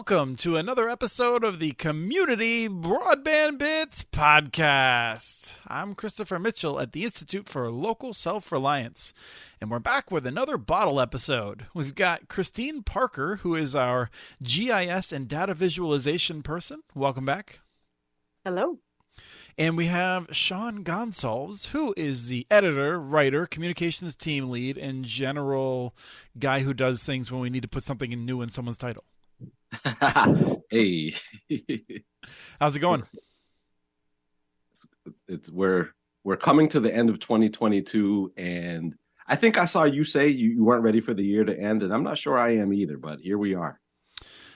welcome to another episode of the Community Broadband Bits podcast. I'm Christopher Mitchell at the Institute for Local Self-Reliance, and we're back with another bottle episode. We've got Christine Parker, who is our GIS and data visualization person. Welcome back. Hello. And we have Sean Gonsalves, who is the editor, writer, communications team lead, and general guy who does things when we need to put something new in someone's title. Hey. How's it going? We're coming to the end of 2022, and I think I saw you say you weren't ready for the year to end, and I'm not sure I am either, but here we are.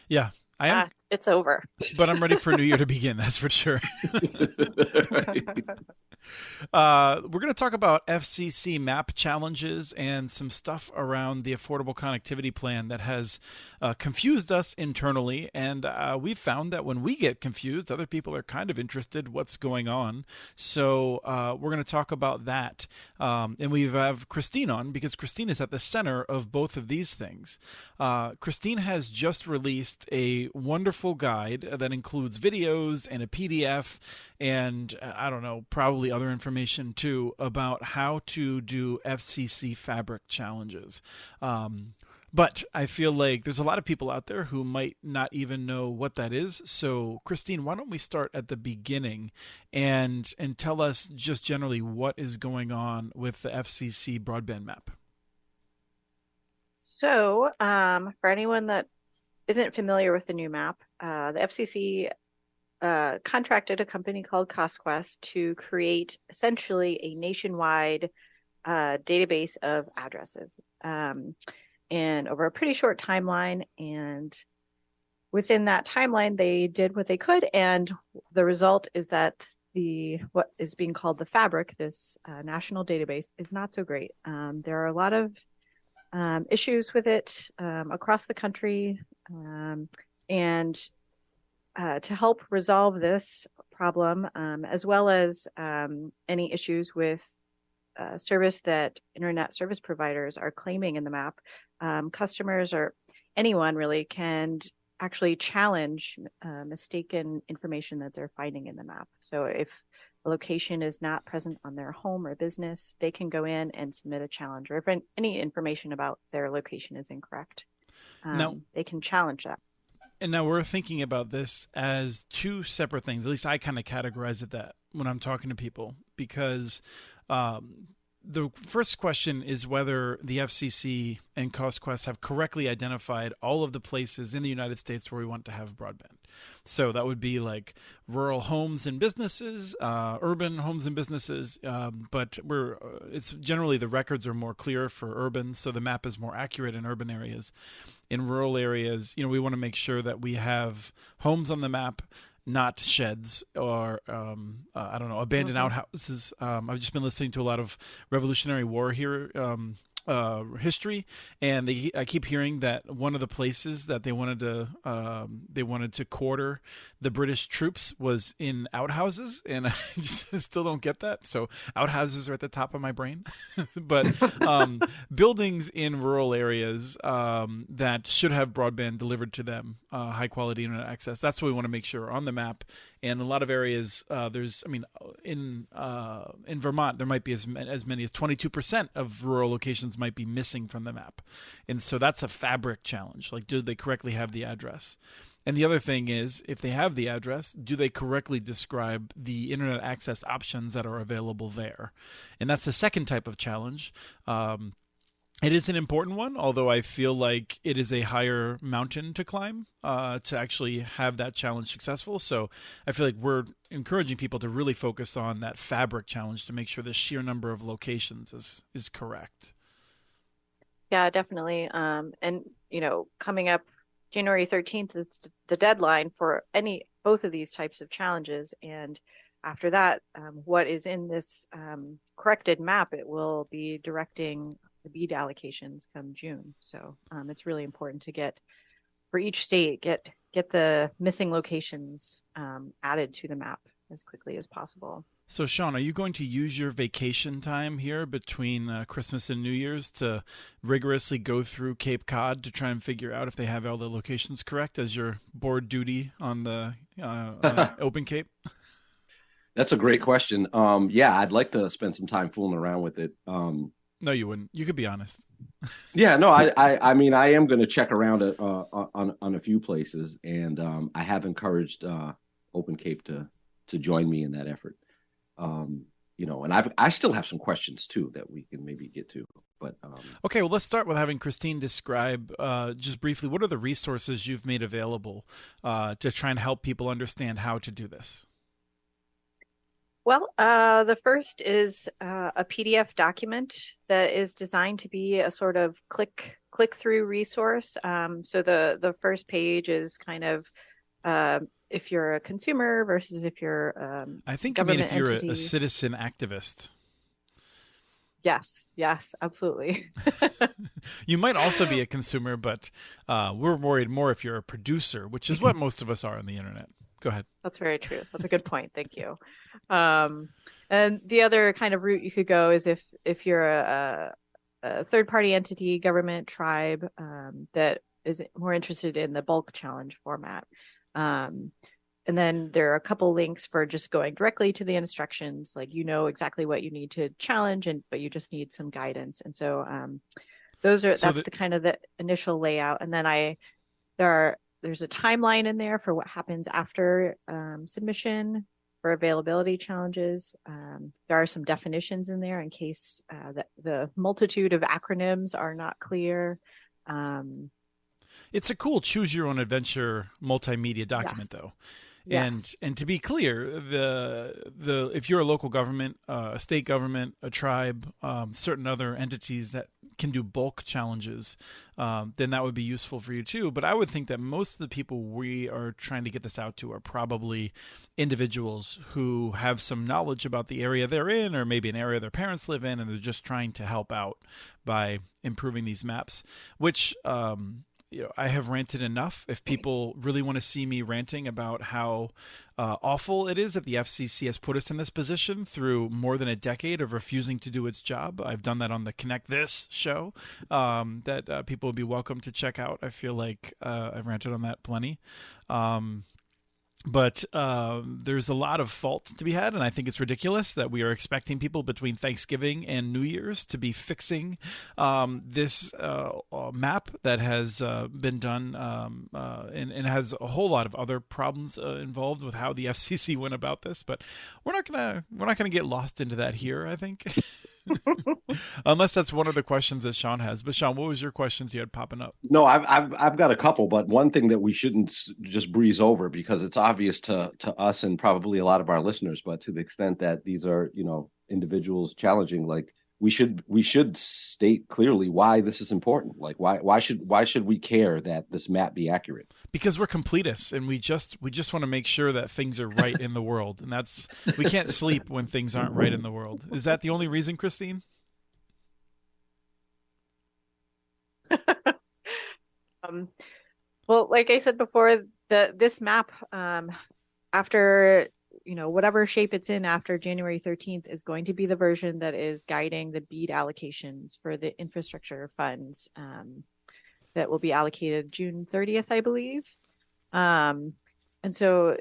Yeah, I am. It's over. But I'm ready for a new year to begin, that's for sure. We're going to talk about FCC map challenges and some stuff around the Affordable Connectivity Plan that has confused us internally. And we've found that when we get confused, other people are kind of interested what's going on. So we're going to talk about that. And we have Christine on because Christine is at the center of both of these things. Christine has just released a wonderful guide that includes videos and a PDF and I don't know, probably other information too about how to do FCC fabric challenges. But I feel like there's a lot of people out there who might not even know what that is. So Christine, why don't we start at the beginning and tell us just generally what is going on with the FCC broadband map? So for anyone that isn't familiar with the new map, the FCC contracted a company called CostQuest to create essentially a nationwide database of addresses and over a pretty short timeline. And within that timeline, they did what they could. And the result is that what is being called the fabric, this national database, is not so great. There are a lot of issues with it across the country. And to help resolve this problem, as well as any issues with service that internet service providers are claiming in the map, customers or anyone really can actually challenge mistaken information that they're finding in the map. So if a location is not present on their home or business, they can go in and submit a challenge, or if any information about their location is incorrect, they can challenge that. And now we're thinking about this as two separate things. At least I kind of categorize it that when I'm talking to people, because the first question is whether the FCC and CostQuest have correctly identified all of the places in the United States where we want to have broadband. So that would be like rural homes and businesses, urban homes and businesses. But it's generally the records are more clear for urban, so the map is more accurate in urban areas. In rural areas, we want to make sure that we have homes on the map, not sheds or, abandoned outhouses. I've just been listening to a lot of Revolutionary War here, history, and I keep hearing that one of the places that they wanted to quarter the British troops was in outhouses, and I just still don't get that. So outhouses are at the top of my brain, but buildings in rural areas that should have broadband delivered to them, high quality internet access. That's what we want to make sure are on the map. And a lot of areas, in Vermont, there might be as many as 22% of rural locations might be missing from the map. And so that's a fabric challenge. Like, do they correctly have the address? And the other thing is, if they have the address, do they correctly describe the internet access options that are available there? And that's the second type of challenge. It is an important one, although I feel like it is a higher mountain to climb to actually have that challenge successful. So I feel like we're encouraging people to really focus on that fabric challenge to make sure the sheer number of locations is correct. Yeah, definitely. Coming up January 13th is the deadline for both of these types of challenges. And after that, what is in this corrected map, it will be directing the BEAD allocations come June. So it's really important to for each state, get the missing locations added to the map as quickly as possible. So, Sean, are you going to use your vacation time here between Christmas and New Year's to rigorously go through Cape Cod to try and figure out if they have all the locations correct as your board duty on the Open Cape? That's a great question. Yeah, I'd like to spend some time fooling around with it. No, you wouldn't. You could be honest. Yeah, no, I mean, I am going to check around on a few places, and I have encouraged Open Cape to join me in that effort. And I still have some questions too that we can maybe get to. But okay, well, let's start with having Christine describe just briefly what are the resources you've made available to try and help people understand how to do this. Well, the first is a PDF document that is designed to be a sort of click through resource. So the first page is kind of if you're a consumer versus if you're I think government if you're entity. a citizen activist. Yes, absolutely. You might also be a consumer, but we're worried more if you're a producer, which is what most of us are on the internet. Go ahead. That's very true. That's a good point. Thank you. And the other kind of route you could go is if you're a third-party entity, government, tribe that is more interested in the bulk challenge format. And then there are a couple links for just going directly to the instructions, like exactly what you need to challenge, but you just need some guidance. And so that's the kind of the initial layout. And then there's a timeline in there for what happens after submission for availability challenges. There are some definitions in there in case the multitude of acronyms are not clear. It's a cool choose your own adventure multimedia document, though. And to be clear, the if you're a local government, a state government, a tribe, certain other entities that can do bulk challenges, then that would be useful for you too. But I would think that most of the people we are trying to get this out to are probably individuals who have some knowledge about the area they're in, or maybe an area their parents live in, and they're just trying to help out by improving these maps, which I have ranted enough. If people really want to see me ranting about how awful it is that the FCC has put us in this position through more than a decade of refusing to do its job, I've done that on the Connect This show that people would be welcome to check out. I feel like I've ranted on that plenty. But there's a lot of fault to be had, and I think it's ridiculous that we are expecting people between Thanksgiving and New Year's to be fixing this map that has been done and has a whole lot of other problems involved with how the FCC went about this. But we're not gonna get lost into that here, I think. Unless that's one of the questions that Sean has. But Sean, what was your questions you had popping up? No, I've got a couple, but one thing that we shouldn't just breeze over, because it's obvious to us and probably a lot of our listeners, but to the extent that these are individuals challenging, like we should state clearly why this is important. Like why should we care that this map be accurate? Because we're completists, and we just want to make sure that things are right in the world, and we can't sleep when things aren't right in the world. Is that the only reason, Christine? Well, like I said before, this map after whatever shape it's in after January 13th is going to be the version that is guiding the BEAD allocations for the infrastructure funds that will be allocated June 30th, I believe. And so,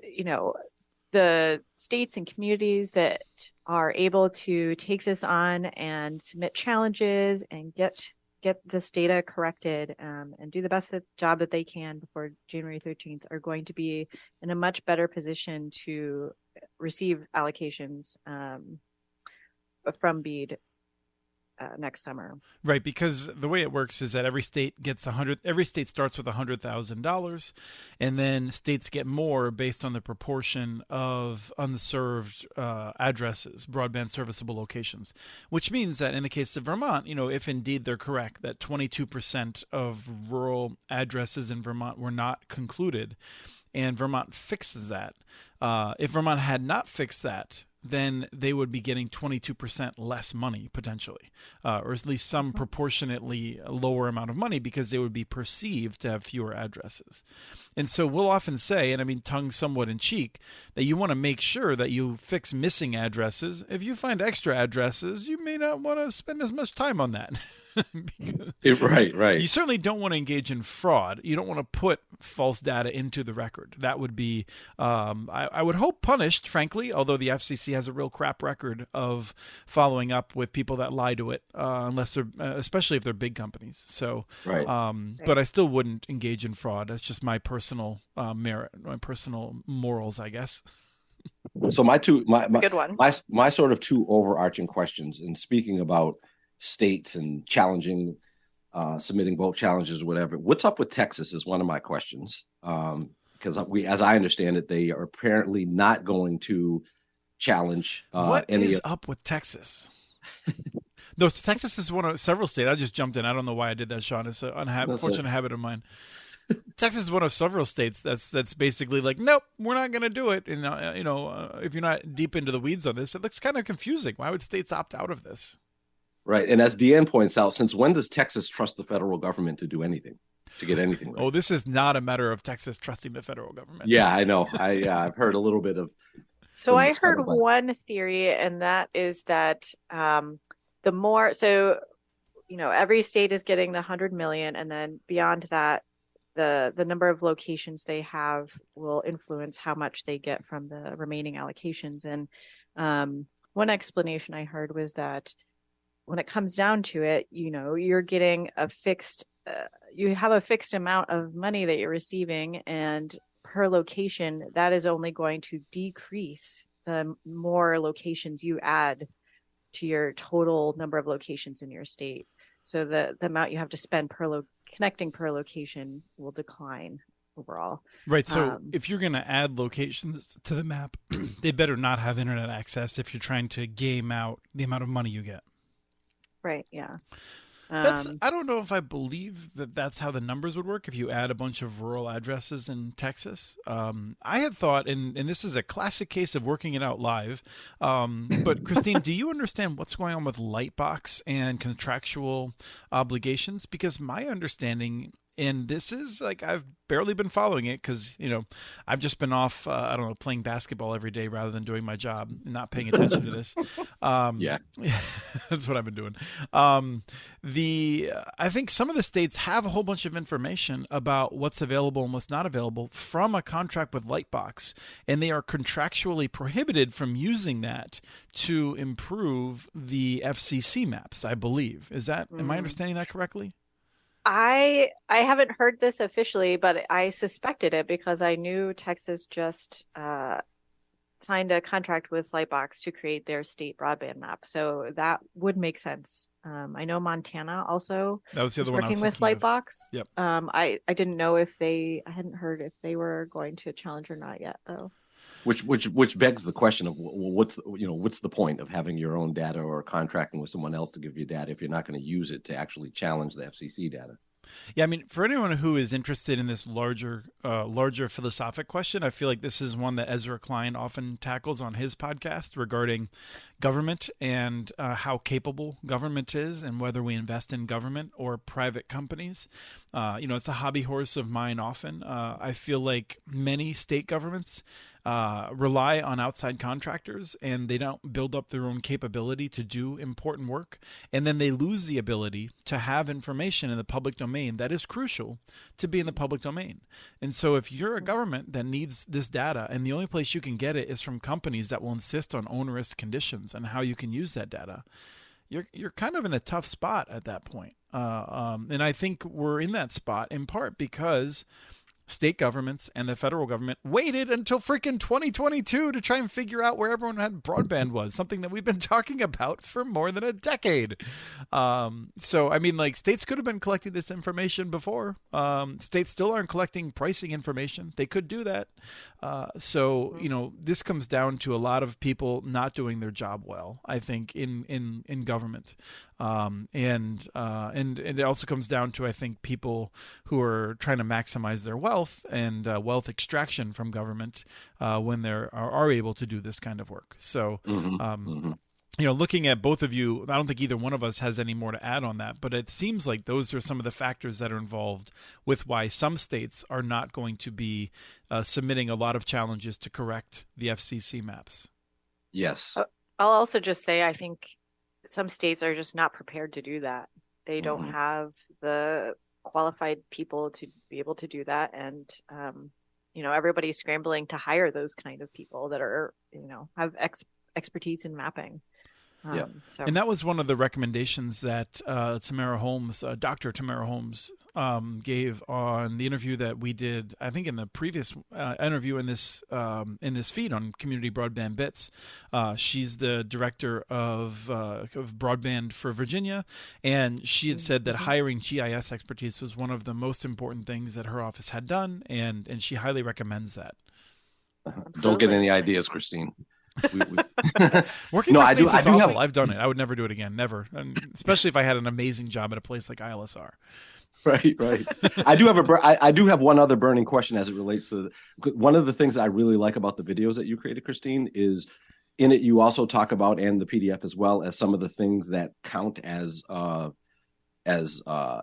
the states and communities that are able to take this on and submit challenges and get this data corrected and do the best job that they can before January 13th are going to be in a much better position to receive allocations from BEAD next summer. Right, because the way it works is that every state gets every state starts with $100,000, and then states get more based on the proportion of unserved addresses, broadband serviceable locations, which means that in the case of Vermont, if indeed they're correct that 22% of rural addresses in Vermont were not concluded, and Vermont fixes that, If Vermont had not fixed that, then they would be getting 22% less money potentially, or at least some proportionately lower amount of money because they would be perceived to have fewer addresses. And so we'll often say, and I mean tongue somewhat in cheek, that you want to make sure that you fix missing addresses. If you find extra addresses, you may not want to spend as much time on that. Right. You certainly don't want to engage in fraud. You don't want to put false data into the record. That would be, I would hope, punished, frankly, although the FCC has a real crap record of following up with people that lie to it, unless they're, especially if they're big companies. So, right. But I still wouldn't engage in fraud. That's just my personal merit, my personal morals, I guess. So good one. My sort of two overarching questions, and speaking about states and challenging, submitting vote challenges or whatever. What's up with Texas is one of my questions. Because as I understand it, they are apparently not going to challenge what is up with Texas? No, Texas is one of several states. I just jumped in. I don't know why I did that, Sean. It's an unfortunate habit of mine. Texas is one of several states that's basically like, nope, we're not going to do it. And if you're not deep into the weeds on this, it looks kind of confusing. Why would states opt out of this? Right. And as Deanne points out, since when does Texas trust the federal government to do anything, to get anything right? Oh, this is not a matter of Texas trusting the federal government. Yeah, I know. I've heard a little bit of. So I heard one theory, and that is that the more, so, every state is getting the 100 million, and then beyond that, the number of locations they have will influence how much they get from the remaining allocations. And one explanation I heard was that when it comes down to it, you're getting a fixed, you have a fixed amount of money that you're receiving, and per location, that is only going to decrease the more locations you add to your total number of locations in your state. So the amount you have to spend connecting per location will decline overall. Right. So if you're going to add locations to the map, they better not have internet access if you're trying to game out the amount of money you get. Right. Yeah. I don't know if I believe that's how the numbers would work if you add a bunch of rural addresses in Texas. I had thought, and this is a classic case of working it out live, but Christine, do you understand what's going on with Lightbox and contractual obligations? Because my understanding, and this is like, I've barely been following it because, I've just been off, playing basketball every day rather than doing my job and not paying attention to this. Yeah, that's what I've been doing. I think some of the states have a whole bunch of information about what's available and what's not available from a contract with Lightbox, and they are contractually prohibited from using that to improve the FCC maps, I believe. Am I understanding that correctly? I haven't heard this officially, but I suspected it because I knew Texas just signed a contract with Lightbox to create their state broadband map. So that would make sense. I know Montana also was working with Lightbox. Yep. I didn't know I hadn't heard if they were going to challenge or not yet, though. Which begs the question of what's the point of having your own data or contracting with someone else to give you data if you're not going to use it to actually challenge the FCC data? Yeah, I mean, for anyone who is interested in this larger philosophic question, I feel like this is one that Ezra Klein often tackles on his podcast regarding government and how capable government is and whether we invest in government or private companies. It's a hobby horse of mine often. I feel like many state governments rely on outside contractors and they don't build up their own capability to do important work. And then they lose the ability to have information in the public domain that is crucial to be in the public domain. And so if you're a government that needs this data and the only place you can get it is from companies that will insist on onerous conditions and how you can use that data, you're kind of in a tough spot at that point. And I think we're in that spot in part because state governments and the federal government waited until freaking 2022 to try and figure out where everyone had broadband was, something that we've been talking about for more than a decade. So, I mean, like, states could have been collecting this information before. States still aren't collecting pricing information. They could do that. So, this comes down to a lot of people not doing their job well, I think, in government. And it also comes down to, I think, people who are trying to maximize their wealth and wealth extraction from government when they are able to do this kind of work. So. Looking at both of you, I don't think either one of us has any more to add on that, but it seems like those are some of the factors that are involved with why some states are not going to be submitting a lot of challenges to correct the FCC maps. Yes. I'll also just say, I think some states are just not prepared to do that. They don't have the qualified people to be able to do that. And, everybody's scrambling to hire those kind of people that are, have expertise in mapping. And that was one of the recommendations that Tamara Holmes, Dr. Tamara Holmes, gave on the interview that we did, I think in the previous interview in this feed on Community Broadband Bits. She's the director of Broadband for Virginia, and she had said that hiring GIS expertise was one of the most important things that her office had done, and she highly recommends that. Don't get any ideas, Christine. Working for states is awful. I've done it. I would never do it again. Never. And especially if I had an amazing job at a place like ILSR. Right. I do have one other burning question as it relates to one of the things that I really like about the videos that you created, Christine, is in it you also talk about, and the PDF as well, as some of the things that count as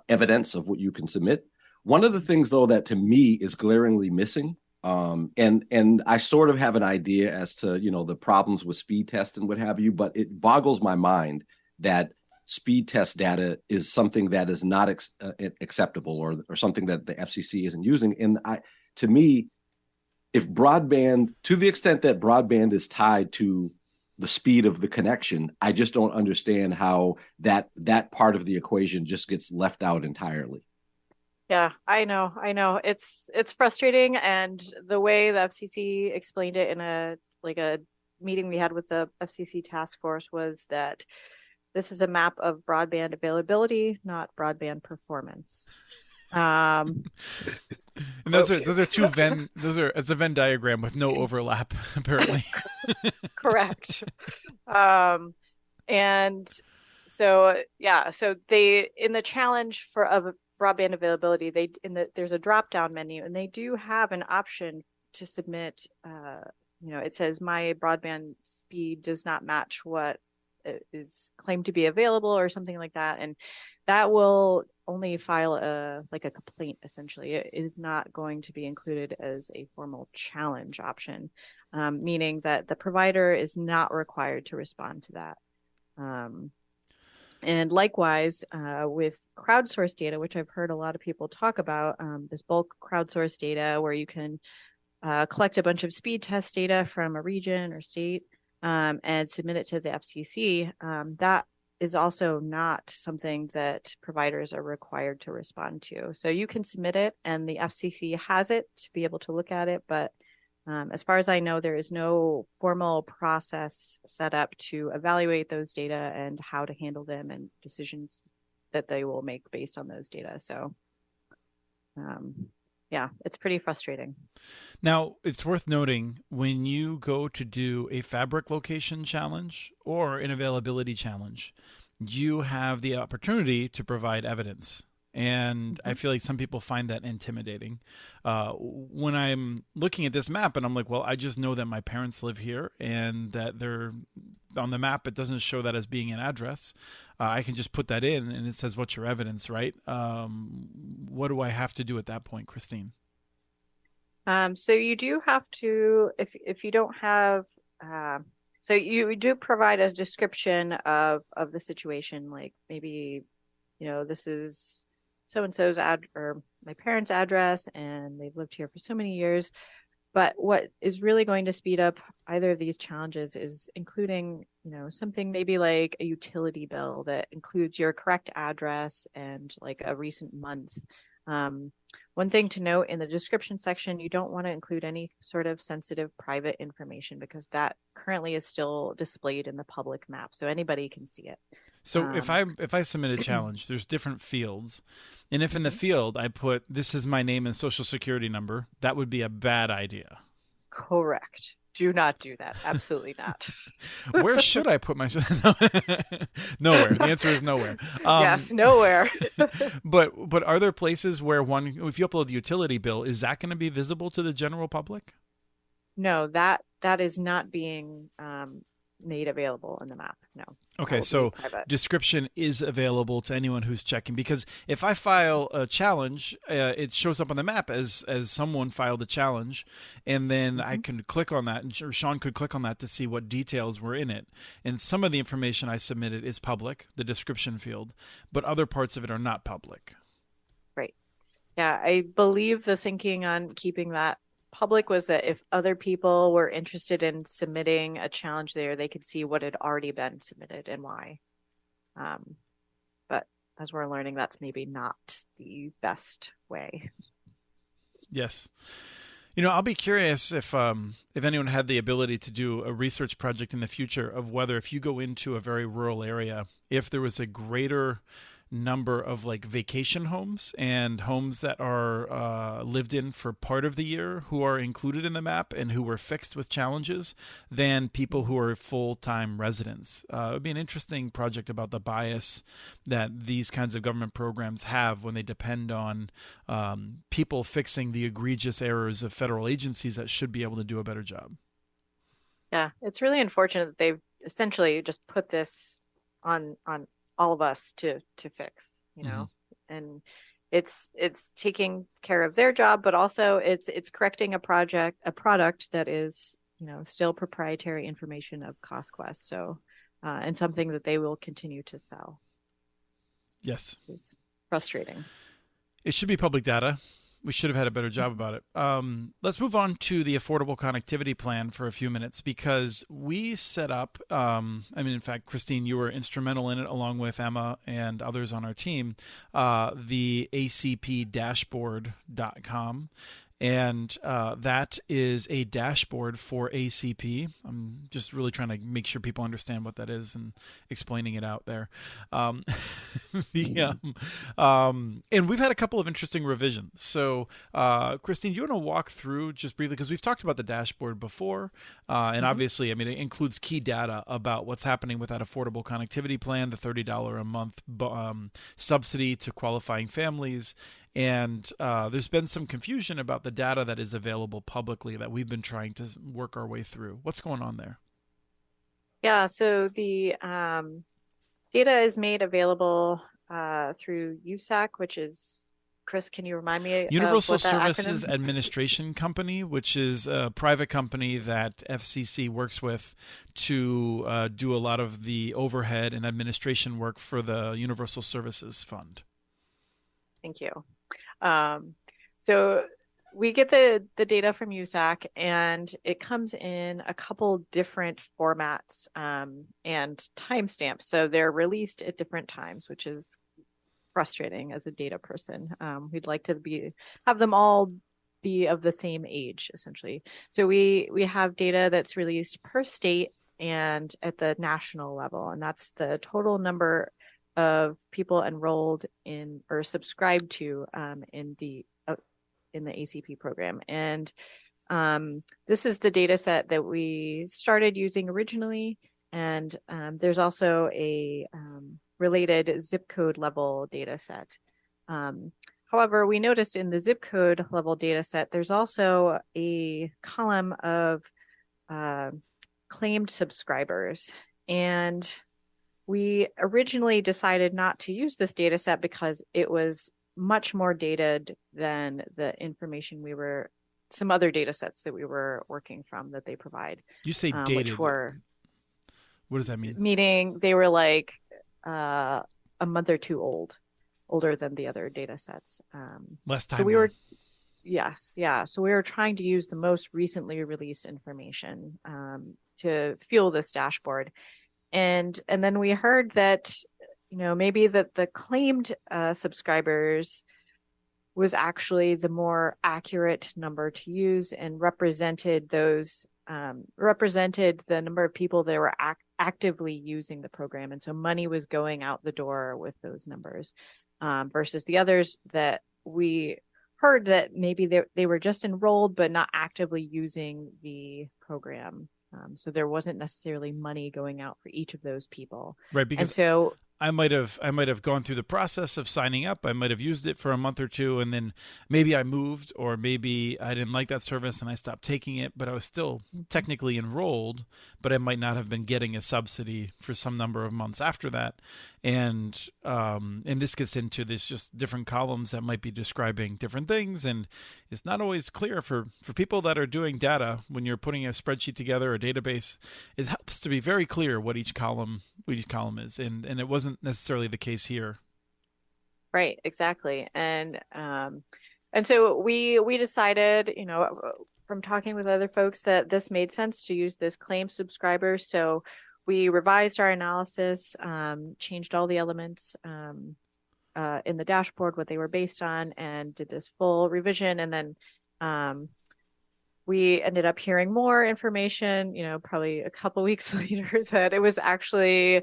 evidence of what you can submit. One of the things, though, that to me is glaringly missing. And I sort of have an idea as to, the problems with speed tests and what have you, but it boggles my mind that speed test data is something that is not acceptable or something that the FCC isn't using. And to me, if broadband, to the extent that broadband is tied to the speed of the connection, I just don't understand how that part of the equation just gets left out entirely. Yeah, I know. It's frustrating, and the way the FCC explained it in a meeting we had with the FCC task force was that this is a map of broadband availability, not broadband performance. And those are two Venn. It's a Venn diagram with no overlap, apparently. Correct. And so they, in the challenge of broadband availability, there's a drop down menu, and they do have an option to submit. It says my broadband speed does not match what is claimed to be available, or something like that, and that will only file a complaint. Essentially, it is not going to be included as a formal challenge option, meaning that the provider is not required to respond to that. And likewise, with crowdsourced data, which I've heard a lot of people talk about, this bulk crowdsourced data where you can collect a bunch of speed test data from a region or state and submit it to the FCC, that is also not something that providers are required to respond to. So you can submit it, and the FCC has it to be able to look at it, but as far as I know, there is no formal process set up to evaluate those data and how to handle them and decisions that they will make based on those data. So, it's pretty frustrating. Now, it's worth noting, when you go to do a fabric location challenge or an availability challenge, you have the opportunity to provide evidence. And I feel like some people find that intimidating. When I'm looking at this map and I'm like, well, I just know that my parents live here and that they're on the map. It doesn't show that as being an address. I can just put that in and it says, what's your evidence, right? What do I have to do at that point, Christine? So you do have to, if you don't have, so you do provide a description of the situation, like maybe, this is so-and-so's or my parents' address, and they've lived here for so many years. But what is really going to speed up either of these challenges is including, something maybe like a utility bill that includes your correct address and like a recent month. One thing to note in the description section, you don't want to include any sort of sensitive private information, because that currently is still displayed in the public map, so anybody can see it. So if I submit a challenge, there's different fields. And if in the field I put, this is my name and social security number, that would be a bad idea. Correct. Do not do that. Absolutely not. Where should I put my nowhere? The answer is nowhere. Yes, nowhere. But are there places where if you upload the utility bill, is that going to be visible to the general public? No, that is not being made available in the map. No. Okay, so description is available to anyone who's checking, because if I file a challenge, it shows up on the map as someone filed a challenge, and then I can click on that, or Sean could click on that to see what details were in it. And some of the information I submitted is public, the description field, but other parts of it are not public. Right. Yeah, I believe the thinking on keeping that public was that if other people were interested in submitting a challenge there, they could see what had already been submitted and why. But as we're learning, that's maybe not the best way. Yes. I'll be curious if anyone had the ability to do a research project in the future of whether, if you go into a very rural area, if there was a greater number of like vacation homes and homes that are lived in for part of the year who are included in the map and who were fixed with challenges than people who are full-time residents. It would be an interesting project about the bias that these kinds of government programs have when they depend on people fixing the egregious errors of federal agencies that should be able to do a better job. Yeah, it's really unfortunate that they've essentially just put this on all of us to fix, and it's taking care of their job, but also it's correcting a product that is, still proprietary information of CostQuest. So, and something that they will continue to sell. Yes. It's frustrating. It should be public data. We should have had a better job about it. Let's move on to the Affordable Connectivity Plan for a few minutes, because we set up, in fact, Christine, you were instrumental in it along with Emma and others on our team, the acpdashboard.com. And that is a dashboard for ACP. I'm just really trying to make sure people understand what that is and explaining it out there. And we've had a couple of interesting revisions. So, Christine, do you want to walk through just briefly, because we've talked about the dashboard before, and obviously, it includes key data about what's happening with that Affordable Connectivity Plan, the $30 a month subsidy to qualifying families. And there's been some confusion about the data that is available publicly that we've been trying to work our way through. What's going on there? Yeah, so the data is made available through USAC, which is, Chris, can you remind me? Universal Services Administration Company, which is a private company that FCC works with to do a lot of the overhead and administration work for the Universal Services Fund. Thank you. So we get the data from USAC, and it comes in a couple different formats and timestamps. So they're released at different times, which is frustrating as a data person. We'd like to have them all be of the same age, essentially. So we have data that's released per state and at the national level, and that's the total number of people enrolled in or subscribed to in the ACP program. And this is the data set that we started using originally. And there's also a related zip code level data set. However, we noticed in the zip code level data set, there's also a column of claimed subscribers. And we originally decided not to use this data set because it was much more dated than the information some other data sets that we were working from that they provide. You say dated. What does that mean? Meaning they were like a month or two older than the other data sets. Less time. So So we were trying to use the most recently released information to fuel this dashboard. And then we heard that, maybe that the claimed subscribers was actually the more accurate number to use and represented the number of people that were actively using the program. And so money was going out the door with those numbers versus the others that we heard that maybe they were just enrolled but not actively using the program. So there wasn't necessarily money going out for each of those people. Right, because and so I might have gone through the process of signing up. I might have used it for a month or two, and then maybe I moved, or maybe I didn't like that service and I stopped taking it, but I was still technically enrolled, but I might not have been getting a subsidy for some number of months after that. And this gets into this just different columns that might be describing different things, and it's not always clear for people that are doing data. When you're putting a spreadsheet together, a database, it helps to be very clear what each column is, and it wasn't necessarily the case here. Right, exactly. And so we decided, from talking with other folks, that this made sense to use this claim subscriber. So we revised our analysis, changed all the elements in the dashboard, what they were based on, and did this full revision. And then we ended up hearing more information, probably a couple weeks later, that it was actually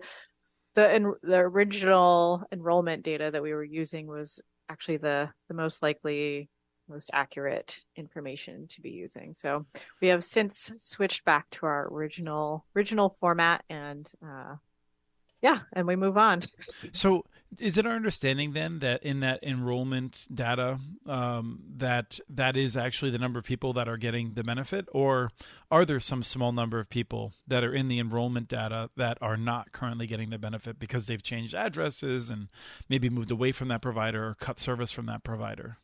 the original enrollment data that we were using was actually the most likely, most accurate information to be using. So we have since switched back to our original format, and and we move on. So is it our understanding then that in that enrollment data, that is actually the number of people that are getting the benefit, or are there some small number of people that are in the enrollment data that are not currently getting the benefit because they've changed addresses and maybe moved away from that provider or cut service from that provider?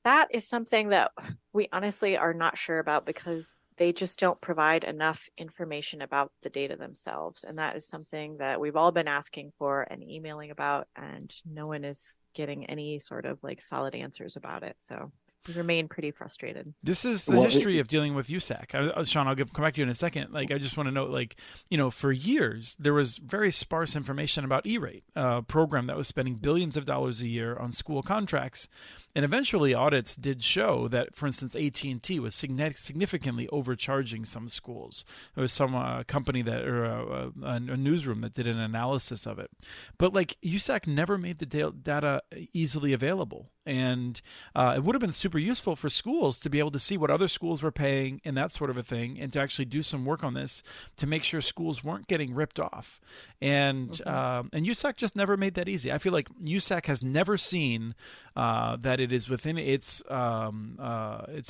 That is something that we honestly are not sure about, because they just don't provide enough information about the data themselves. And that is something that we've all been asking for and emailing about, and no one is getting any sort of solid answers about it. So we remain pretty frustrated. This is the history of dealing with USAC. Sean, I'll come back to you in a second. I just want to note, for years, there was very sparse information about E-Rate, a program that was spending billions of dollars a year on school contracts. And eventually audits did show that, for instance, AT&T was significantly overcharging some schools. There was some company or a newsroom that did an analysis of it. But USAC never made the data easily available. And it would have been super useful for schools to be able to see what other schools were paying and that sort of a thing, and to actually do some work on this to make sure schools weren't getting ripped off. And USAC just never made that easy. I feel like USAC has never seen that it is within its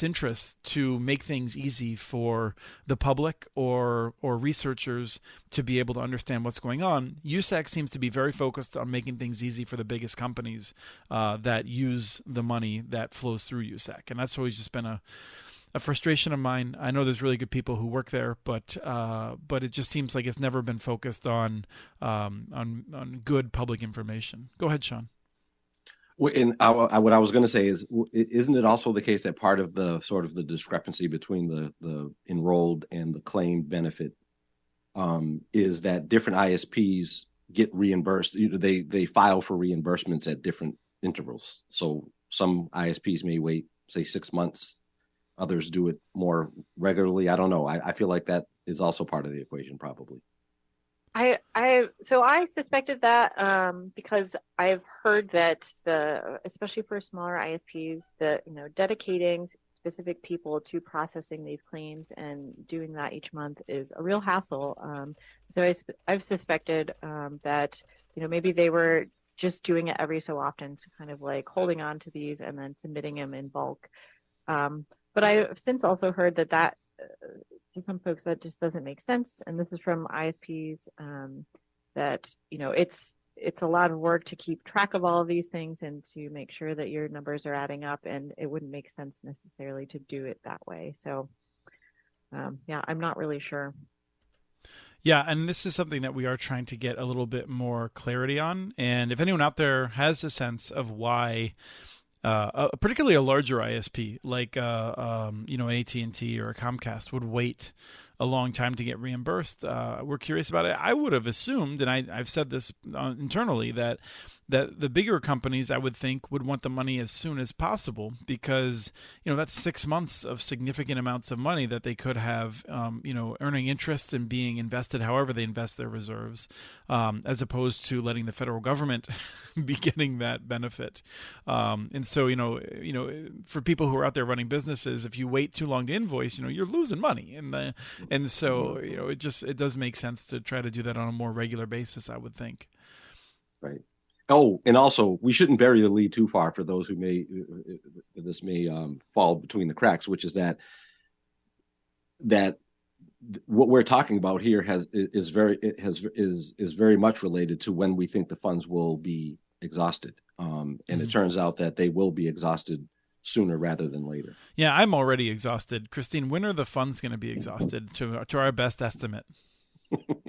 interest to make things easy for the public or researchers to be able to understand what's going on. USAC seems to be very focused on making things easy for the biggest companies that use the money that flows through USAC, and that's always just been a frustration of mine. I know there's really good people who work there, but it just seems like it's never been focused on good public information. Go ahead, Sean. And what I was going to say is, isn't it also the case that part of the sort of the discrepancy between the enrolled and the claimed benefit is that different ISPs get reimbursed? They file for reimbursements at different intervals. So some ISPs may wait, say, 6 months. Others do it more regularly. I don't know. I feel like that is also part of the equation, probably. I suspected that because I've heard that especially for smaller ISPs, that dedicating specific people to processing these claims and doing that each month is a real hassle. So I've suspected that maybe they were just doing it every so often, to kind of holding on to these and then submitting them in bulk. But I've since also heard that to some folks that just doesn't make sense, and this is from ISPs, that it's a lot of work to keep track of all of these things and to make sure that your numbers are adding up, and it wouldn't make sense necessarily to do it that way. So I'm not really sure. Yeah, and this is something that we are trying to get a little bit more clarity on. And if anyone out there has a sense of why particularly a larger ISP like an AT&T or a Comcast would wait a long time to get reimbursed. We're curious about it. I would have assumed, and I've said this internally, that the bigger companies, I would think, would want the money as soon as possible, because that's 6 months of significant amounts of money that they could have earning interest and being invested however they invest their reserves, as opposed to letting the federal government be getting that benefit. And so for people who are out there running businesses, if you wait too long to invoice, you're losing money, and so it does make sense to try to do that on a more regular basis, I would think. Right. Oh, and also, we shouldn't bury the lead too far for those who may fall between the cracks, which is that what we're talking about here is very much related to when we think the funds will be exhausted, and it turns out that they will be exhausted sooner rather than later. Yeah, I'm already exhausted. Christine, when are the funds going to be exhausted to our best estimate?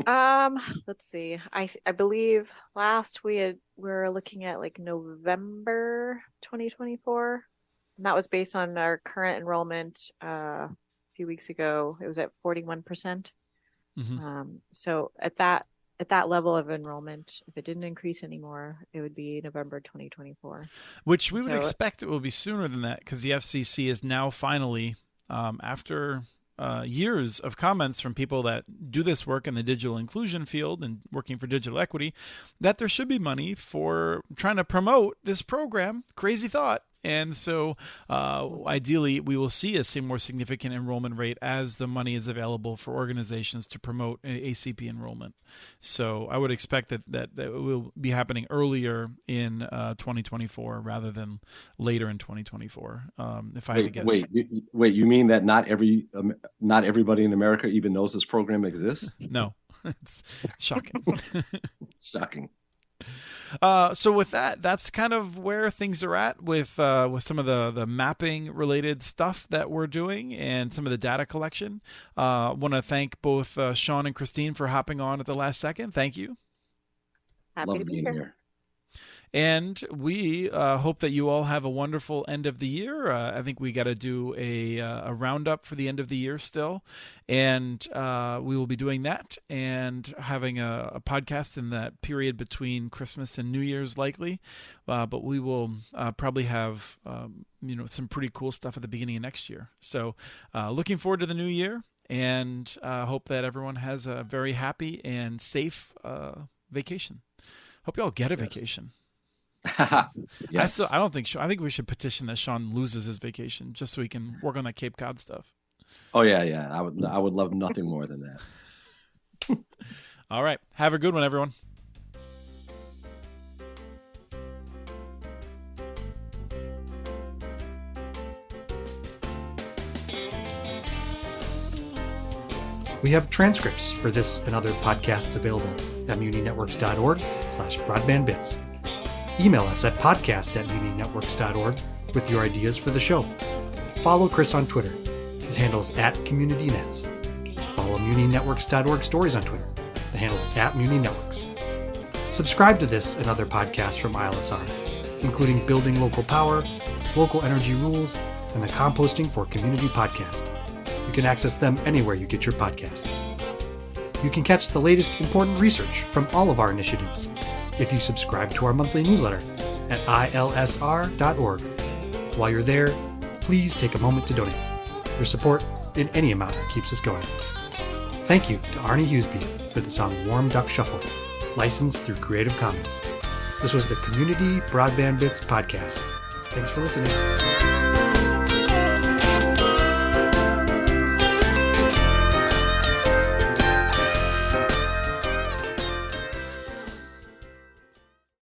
Let's see. I believe last we were looking at like November 2024, and that was based on our current enrollment. A few weeks ago, it was at 41%. So at that level of enrollment, if it didn't increase anymore, it would be November 2024. Which we would expect it will be sooner than that, because the FCC is now finally, after years of comments from people that do this work in the digital inclusion field and working for digital equity, that there should be money for trying to promote this program. Crazy thought. And so ideally, we will see a more significant enrollment rate as the money is available for organizations to promote ACP enrollment. So I would expect that it will be happening earlier in 2024 rather than later in 2024. If I had to guess. Wait, you mean that not everybody in America even knows this program exists? No, it's shocking. Shocking. So with that, that's kind of where things are at with some of the mapping related stuff that we're doing and some of the data collection. Want to thank both Sean and Christine for hopping on at the last second. Thank you. Happy to be here. And we hope that you all have a wonderful end of the year. I think we got to do a roundup for the end of the year still. And we will be doing that and having a podcast in that period between Christmas and New Year's likely. But we will probably have some pretty cool stuff at the beginning of next year. So looking forward to the new year, and hope that everyone has a very happy and safe vacation. Hope you all get a vacation. Yes. I think we should petition that Sean loses his vacation just so he can work on that Cape Cod stuff. Oh yeah. I would love nothing more than that. All right. Have a good one, everyone. We have transcripts for this and other podcasts available at muninetworks.org/broadbandbits. Email us at podcast@muninetworks.org with your ideas for the show. Follow Chris on Twitter. His handle's @CommunityNets. Follow muninetworks.org stories on Twitter. The handle's @muninetworks. Subscribe to this and other podcasts from ILSR, including Building Local Power, Local Energy Rules, and the Composting for Community podcast. You can access them anywhere you get your podcasts. You can catch the latest important research from all of our initiatives if you subscribe to our monthly newsletter at ilsr.org. While you're there, please take a moment to donate. Your support in any amount keeps us going. Thank you to Arnie Hughesby for the song Warm Duck Shuffle, licensed through Creative Commons. This was the Community Broadband Bits podcast. Thanks for listening.